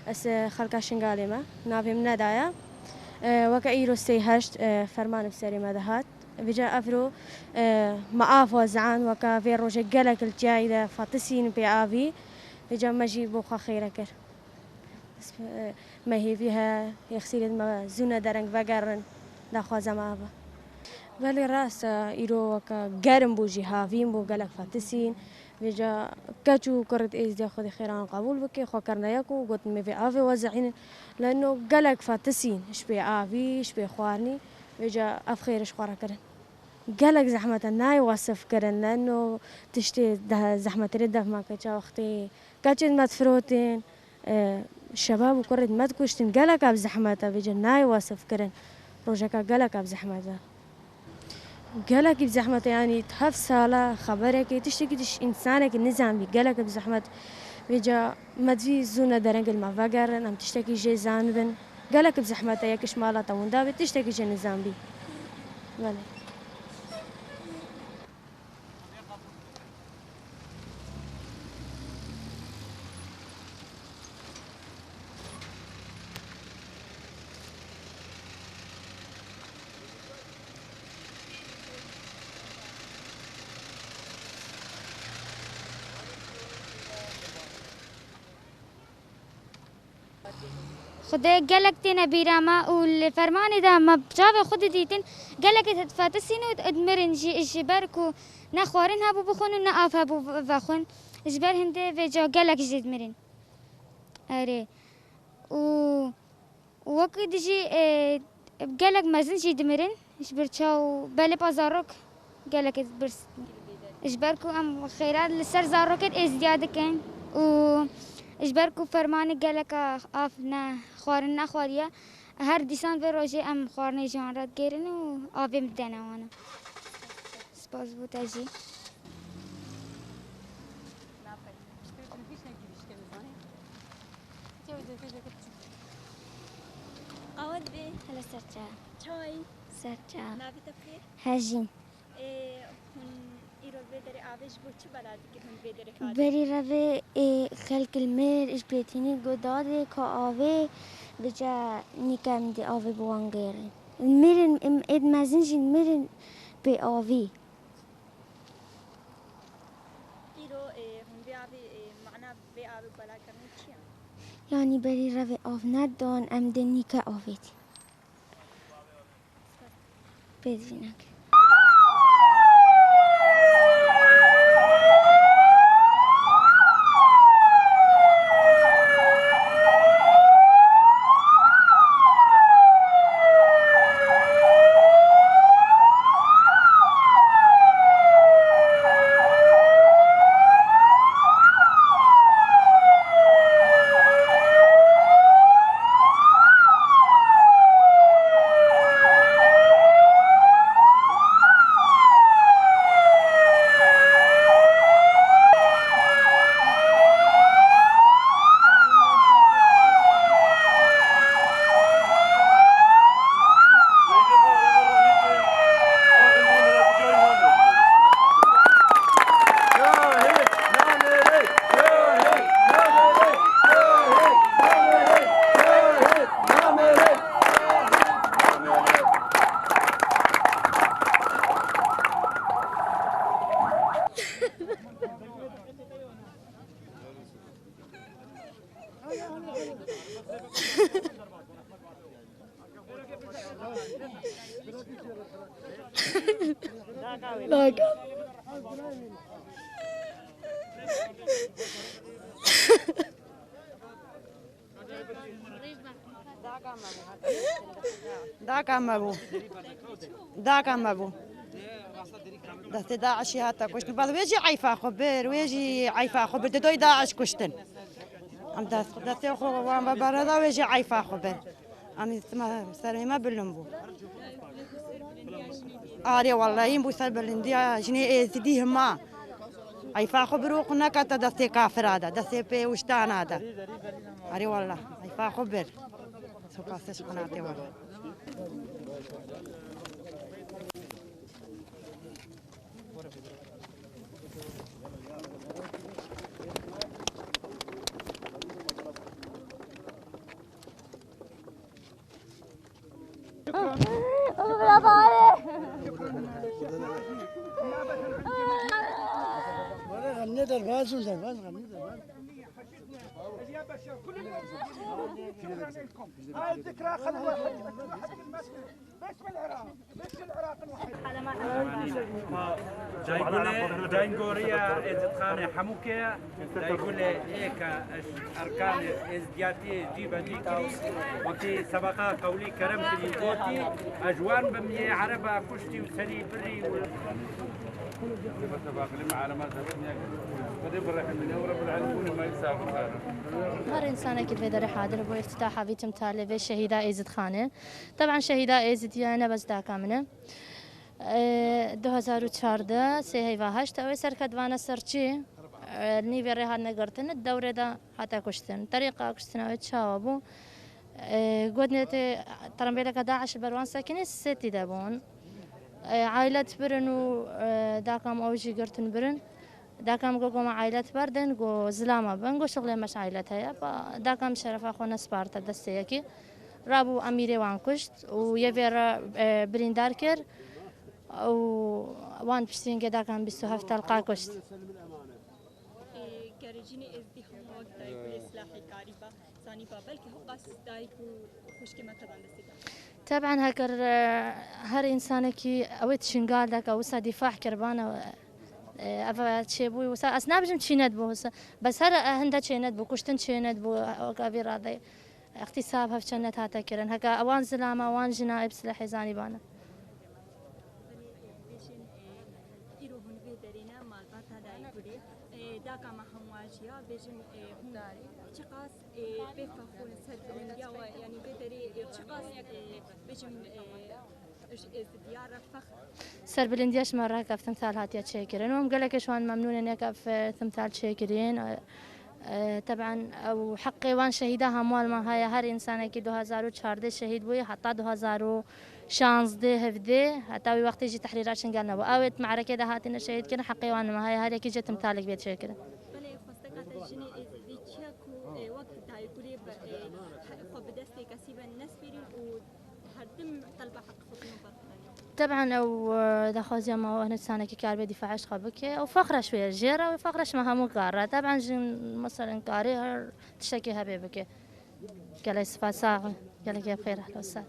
اس خلق شنگالی ما نافهم ندایا وكا إيرو سي هشت فرمان بسري مدهات بجا أفرو معاف وزعان وكا في روجة جلك الجايدة فاتسين بيعافي بجا مجي بوخا خيرا كر ما هي فيها يخسير ما زونا درنگ وگرن دخوازم آفا ولی راست ایرو وکا گرم بوجی هافیم بو گلک فاتسین بجا كاتشو كرت إيز دي خذي خيران قبول بكي خو كرنا ياكو قلت مي في عافي وزعين لأنه قلق فاتسين إيش بي عافي إيش بي خوارني بجا أف خير إيش خوارا كرن قلق زحمة الناي وصف كرن لأنه تشتي زحمة تريد ما كتشا وقتي كاتشين ما تفروتين الشباب وكرت ما تكوشتين قلق أب زحمة بجا ناي وصف كرن روجاكا قلق أب زحمة قالك بزحمة يعني تهف سالة خبرك تشتكي تش إنسانك النظام قالك بزحمة بيجا ما تفي زونا درنج المفجر أم تشتكي جي زانبن قالك بزحمة ياكش مالا توندا تشتكي جي نظام بي ولا خدا قالك تنا بيراما والفرمان ده ما بجاب خد ديتن قالك تتفاتسين وتدمرن جبركو نخوارن هابو بخون نقاف هابو بخون جبر هنده وجا قالك جدمرن أري وقت جي قالك مازن جدمرن جبر تشاو بالي بازاروك قالك برس جبركو أم خيرات لسر زاروكت ازدياد كان اجبركو فرمان قالك آفنا خوارنا خواريا هر دیسان به روزی ام خوارنی جان رد گیرن و آبی مدنا وانا سپاس بود ازی آود بی هلا سرچا چای سرچا نبی تبخیر هجین هن ایرو بدری آبش بود چه بلدی که هن بدری کاری بری روی خلق المیر اش بیتینی گداده که آوه بجا نیکم دی آوه بوان گیرن میرن اد مزنجین میرن به آوی ایرو هن بی آبی معنا بی آبی بلا کرنی چیه یعنی بری روی آو ندان ام دی نیکه آوید بدینک داكم ابو دست داعش هاتا كشتن بعد ويجي عيفا خبر ويجي عيفا خبر دوي داعش كشتن ام دست خو وام بردا ويجي عيفا خبر ام سرمي ما بلنبو اري والله يمبو سر بلنديا جني تديه ما عيفا خبر وقنا كتا دست كافر هذا دست بي وشتان هذا اري والله عيفا خبر سوكاسش قناتي والله هاي الذكرى خلوها حق المسجد باسم العراق باسم العراق داين قوريا إزت خانة حموكيا يقول إيكا أركان إزدياتي جيبا ديكري وكي سبقا قولي كرم كريموتي أجوان بمية عربة كشتي وسري بري هر إنسان أكيد في دار حاضر بو افتتاح في تمثال في الشهيدة إيزد خانة. طبعا شهيدة إيزد يعني بس دا كامنة 2014 سه هشت أو سر كدوانا سرچی نیوی رهاد نگرتن الدورة دا حتى كشتن طريقة كشتن أو تشاوبو قدنة ترمبيلك داعش بروان ساكنين ستي دابون عائلة برن و داكام أوجي قرتن برن داكام قوم عائلة بردن قو زلامة بن قو شغلة مش عائلة هيا داكام شرف أخونا سبارتا دستيكي رابو أميري وان كشت ويفير بريندار كر وان بشتين قدا كان بيستو هفت القا كشت كارجيني ازدحام وقت دايكو إصلاحي كاريبا ثاني بابل كي هو قاس دايكو خشكي ما تبان دستيكا طبعا هكر هر إنسان كي أويت شنقال داك أو دفاع كربانة أفا تشيبوي وسا أسناب جم تشيند بو بس هر هندا تشيند بو كشتن تشيند بو كافي راضي اغتصاب هفشنت هاتا كرن هكا أوان زلامة أوان جنائب سلاح زاني بانا داكا ما همواجيا بيجن هم تقاس بفخون سربلنديا يعني بدري تقاس بيجن ازديار فخ سربلندياش مرة كف تمثال هاتيا تشيكرين وهم قالك شوان ممنون اني كف تمثال تشيكرين طبعا او حقي وان شهيدها مال ما هاي هر انسان كي 2014 شهيد بوي حتى 2016 هفدي حتى وقت يجي تحريرات قالنا واوت معركه ده هاتنا شهيد كنا حقي وان ما هاي هذيك جت تمثالك بيت شيكرين بلي خستقات الجني دي تشاكو وقت تاع يقولي فبدستي كسيبا نسبري وهردم طلبه حق خطنا طبعا او دخوزي ما هنا سنه كي كار بدفاعش خبك او فقره شويه جيره وفقره ما همو قاره طبعا مثلا كاري تشتكي هبيبك قال اسفا ساعه قال لك بخير اهلا وسهلا